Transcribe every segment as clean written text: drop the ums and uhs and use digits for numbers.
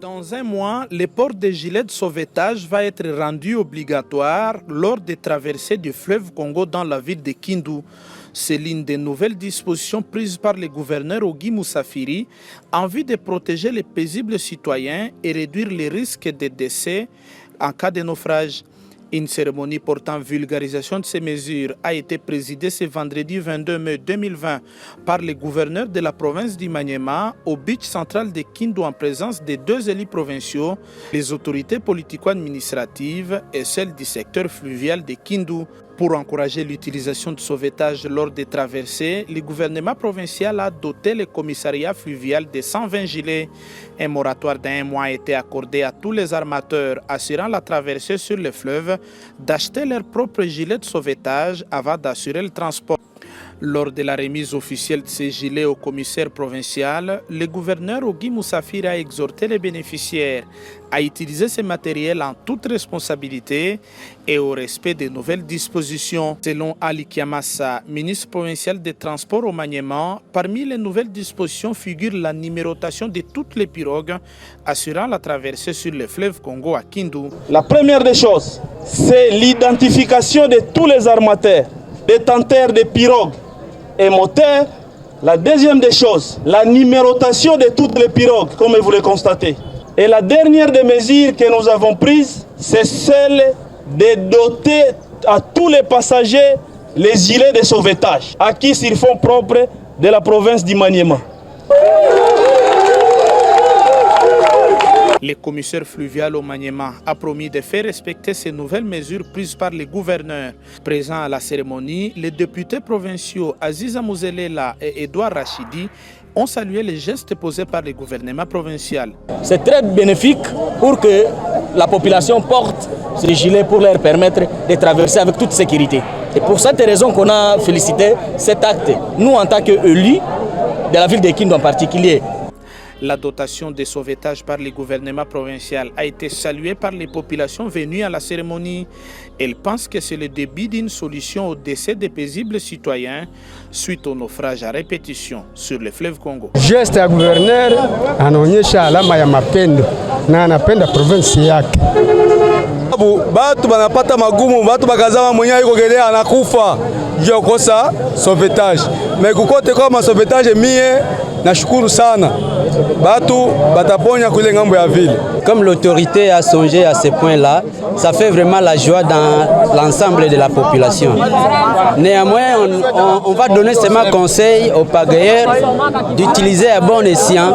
Dans un mois, le port des gilets de sauvetage va être rendu obligatoire lors des traversées du fleuve Congo dans la ville de Kindu. C'est l'une des nouvelles dispositions prises par le gouverneur Ogi Moussafiri en vue de protéger les paisibles citoyens et réduire les risques de décès en cas de naufrage. Une cérémonie portant vulgarisation de ces mesures a été présidée ce vendredi 22 mai 2020 par le gouverneur de la province du Maniema au beach central de Kindu en présence des deux élus provinciaux, les autorités politico-administratives et celles du secteur fluvial de Kindu. Pour encourager l'utilisation de sauvetage lors des traversées, le gouvernement provincial a doté le commissariat fluvial de 120 gilets. Un moratoire d'un mois a été accordé à tous les armateurs assurant la traversée sur le fleuve d'acheter leurs propres gilets de sauvetage avant d'assurer le transport. Lors de la remise officielle de ces gilets au commissaire provincial, le gouverneur Ogi Moussafiri a exhorté les bénéficiaires à utiliser ces matériels en toute responsabilité et au respect des nouvelles dispositions. Selon Ali Kiamassa, ministre provincial des Transports au Maniema, parmi les nouvelles dispositions figure la numérotation de toutes les pirogues assurant la traversée sur le fleuve Congo à Kindu. La première des choses, c'est l'identification de tous les armateurs, détenteurs de pirogues et moteurs. La deuxième des choses, la numérotation de toutes les pirogues, comme vous le constatez. Et la dernière des mesures que nous avons prises, c'est celle de doter à tous les passagers les gilets de sauvetage, acquis sur fonds propres de la province du Maniema. Le commissaire fluvial au Maniema a promis de faire respecter ces nouvelles mesures prises par les gouverneurs. Présents à la cérémonie, les députés provinciaux Aziza Mouzelela et Edouard Rachidi ont salué les gestes posés par le gouvernement provincial. C'est très bénéfique pour que la population porte ces gilets pour leur permettre de traverser avec toute sécurité. Et pour cette raison qu'on a félicité cet acte, nous en tant qu'élus de la ville de Kindu en particulier. La dotation de sauvetage par le gouvernement provincial a été saluée par les populations venues à la cérémonie. Elles pensent que c'est le début d'une solution au décès des paisibles citoyens suite au naufrage à répétition sur le fleuve Congo. Geste ya gouverneur anaonyesha alama ya mapendo na anapenda province yake. Batu banapata magumu, batu bakazama mwenye ikogelea anakufa juu ya kukosa sauvetage. Mais kukote kwa sauvetage mie nashukuru sana. Batu bataponya kule ngambo ya ville. Comme l'autorité a songé à ce point-là, ça fait vraiment la joie dans l'ensemble de la population. Néanmoins, on va donner seulement conseil aux pagayeurs d'utiliser à bon escient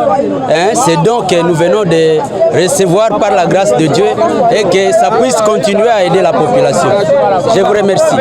ces dons que nous venons de recevoir par la grâce de Dieu et que ça puisse continuer à aider la population. Je vous remercie.